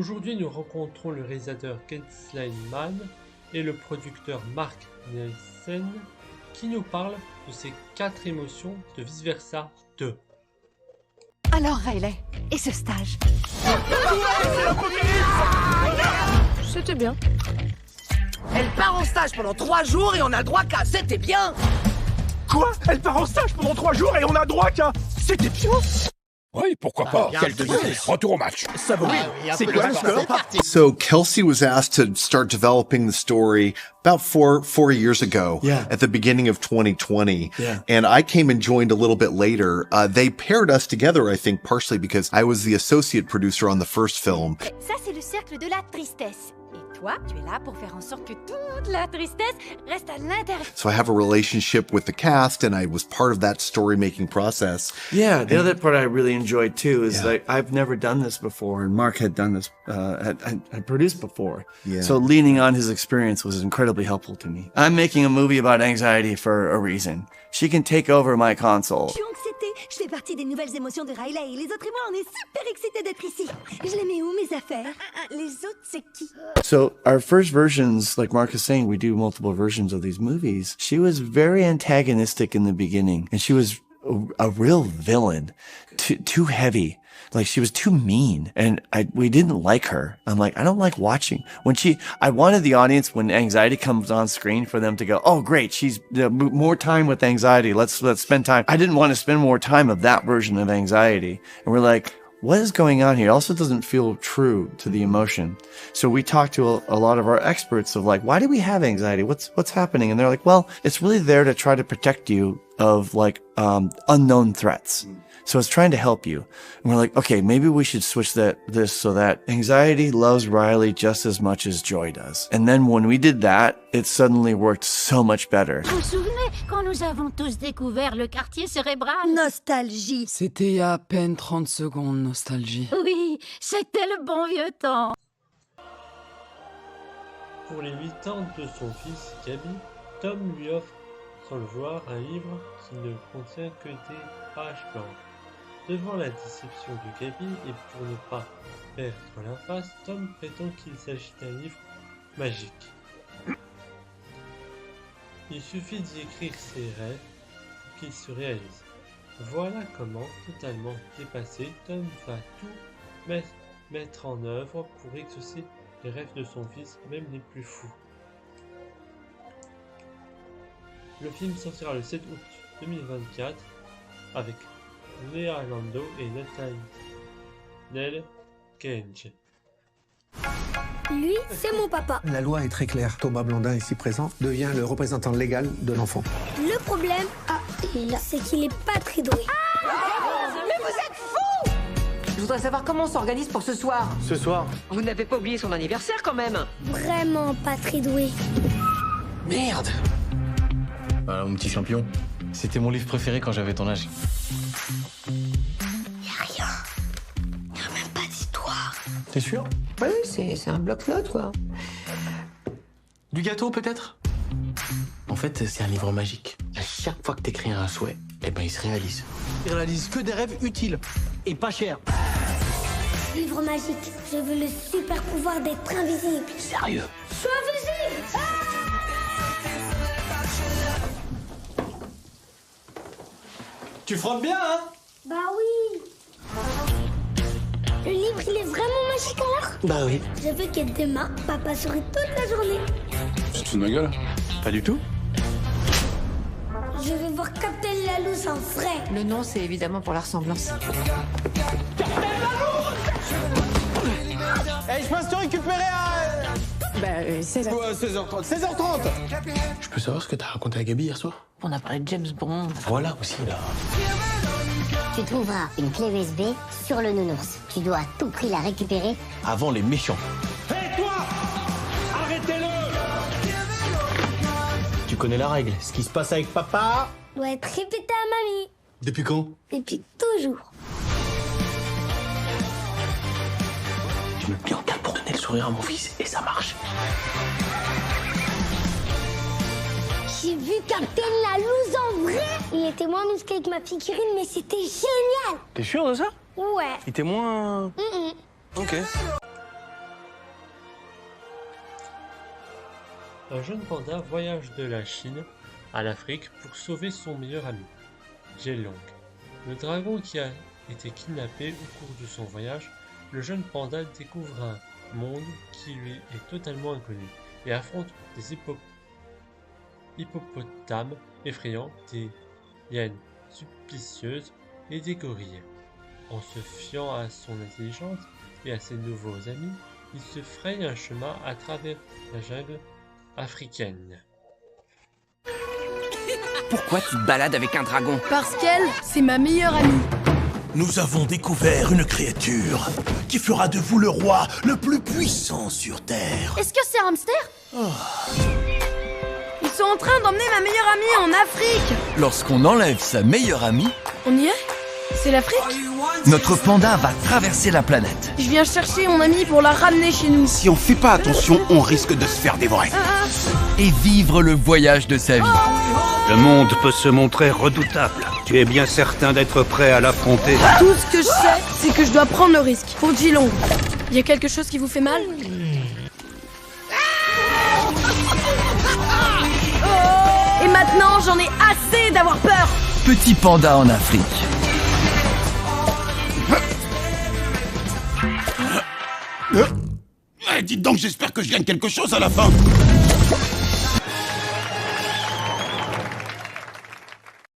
Aujourd'hui, nous rencontrons le réalisateur Kingsley Mann et le producteur Mark Nielsen qui nous parlent de ces 4 émotions de Vice Versa 2. Alors Riley, et ce stage? C'était bien. Elle part en stage pendant 3 jours et on a le droit qu'à c'était bien. Quoi? Elle part en stage pendant 3 jours et on a droit qu'à c'était bien? Oui, pourquoi pas? Quelle devinette! Retour au match. Ça vaut c'est quoi le score? So Kelsey was asked to start developing the story about four years ago at the beginning of 2020. And I came and joined a little bit later. They paired us together, I think, partially because I was the associate producer on the first film. Ça, c'est le cercle de la tristesse. Et toi, tu es là pour faire en sorte que toute la tristesse reste à l'intérieur. So I have a relationship with the cast and I was part of that story-making process. Yeah, the other part I really enjoyed too is like I've never done this before, and Mark had done this, had produced before. Yeah. So leaning on his experience was incredibly helpful to me. I'm making a movie about anxiety for a reason. She can take over my console. Je suis anxiété. Je fais partie des nouvelles émotions de Riley. Et les autres et moi, on est super excités d'être ici. Je les mets où, mes affaires? Les autres, c'est qui? So our first versions, like Mark is saying, we do multiple versions of these movies. She was very antagonistic in the beginning, and she was a real villain, too heavy. Like she was too mean, and we didn't like her. I'm like, I don't like watching I wanted the audience when anxiety comes on screen for them to go, oh great, she's more time with anxiety. Let's spend time. I didn't want to spend more time of that version of anxiety. And we're like, what is going on here? It also doesn't feel true to the emotion. So we talked to a lot of our experts of like, why do we have anxiety? What's happening? And they're like, well, it's really there to try to protect you of like, unknown threats. So it's trying to help you. And we're like, okay, maybe we should switch this so that anxiety loves Riley just as much as joy does. And then when we did that, it suddenly worked so much better. Vous vous souvenez quand nous avons tous découvert le quartier cérébral? Nostalgie. C'était il y a à peine 30 secondes, nostalgie. Oui, c'était le bon vieux temps. Pour les 8 ans de son fils Gaby, Tom lui offre, sans le vouloir, un livre qui ne contient que des pages blanches. Devant la déception de Gaby et pour ne pas perdre l'impasse, Tom prétend qu'il s'agit d'un livre magique. Il suffit d'y écrire ses rêves pour qu'ils se réalisent. Voilà comment, totalement dépassé, Tom va tout mettre en œuvre pour exaucer les rêves de son fils, même les plus fous. Le film sortira le 7 août 2024 avec Léa Lando et Nathaniel Cage. Lui, c'est mon papa. La loi est très claire. Thomas Blondin, ici présent, devient le représentant légal de l'enfant. Le problème, c'est qu'il est pas très doué. Mais vous êtes fous! Je voudrais savoir comment on s'organise pour ce soir. Ce soir? Vous n'avez pas oublié son anniversaire quand même? Vraiment pas très doué. Merde! Voilà, mon petit champion. C'était mon livre préféré quand j'avais ton âge. Y'a rien. Y'a même pas d'histoire. T'es sûr? Oui, c'est un bloc-notes, quoi. Du gâteau, peut-être? En fait, c'est un livre magique. À chaque fois que t'écris un souhait, eh ben, il se réalise. Il réalise que des rêves utiles. Et pas chers. Livre magique. Je veux le super pouvoir d'être invisible. Sérieux? Sois invisible! Tu frottes bien, hein? Bah oui. Le livre, il est vraiment magique alors? Bah oui. Je veux que demain, papa sourit toute la journée. Tu te fous de ma gueule? Pas du tout. Je veux voir Captain Lalous en vrai. Le nom, c'est évidemment pour la ressemblance. Eh, je passe te récupérer à... C'est ça. 16h30. 16h30! Je peux savoir ce que t'as raconté à Gaby hier soir? On a parlé de James Bond. Voilà aussi, là. Tu trouveras une clé USB sur le nounours. Tu dois à tout prix la récupérer. Avant les méchants. Hé, toi! Arrêtez-le! Tu connais la règle. Ce qui se passe avec papa... Doit être répété à mamie. Depuis quand? Depuis toujours. Je me plie en quatre pour donner le sourire à mon fils et ça marche. J'ai vu Captain Lalous en vrai. Il était moins musclé que ma figurine, mais c'était génial. T'es sûr de ça? Ouais. Il était moins... Mm-mm. Ok. Un jeune panda voyage de la Chine à l'Afrique pour sauver son meilleur ami, Jielong. Le dragon qui a été kidnappé au cours de son voyage, le jeune panda découvre un monde qui lui est totalement inconnu et affronte des hippopotames effrayants, des hyènes suspicieuses et des gorilles. En se fiant à son intelligence et à ses nouveaux amis, il se fraye un chemin à travers la jungle africaine. Pourquoi tu te balades avec un dragon? Parce qu'elle, c'est ma meilleure amie. Nous avons découvert une créature qui fera de vous le roi le plus puissant sur Terre. Est-ce que c'est un hamster? Ils sont en train d'emmener ma meilleure amie en Afrique. Lorsqu'on enlève sa meilleure amie, On y est? C'est l'Afrique? notre panda va traverser la planète. Je viens chercher mon amie pour la ramener chez nous. Si on fait pas attention, on risque de se faire dévorer. Et vivre le voyage de sa vie. Le monde peut se montrer redoutable. Tu es bien certain d'être prêt à l'affronter? Tout ce que je sais, c'est que je dois prendre le risque. Pour Jielong. Y a quelque chose qui vous fait mal? Et maintenant, j'en ai assez d'avoir peur. Petit panda en Afrique. Dites donc, j'espère que je gagne quelque chose à la fin.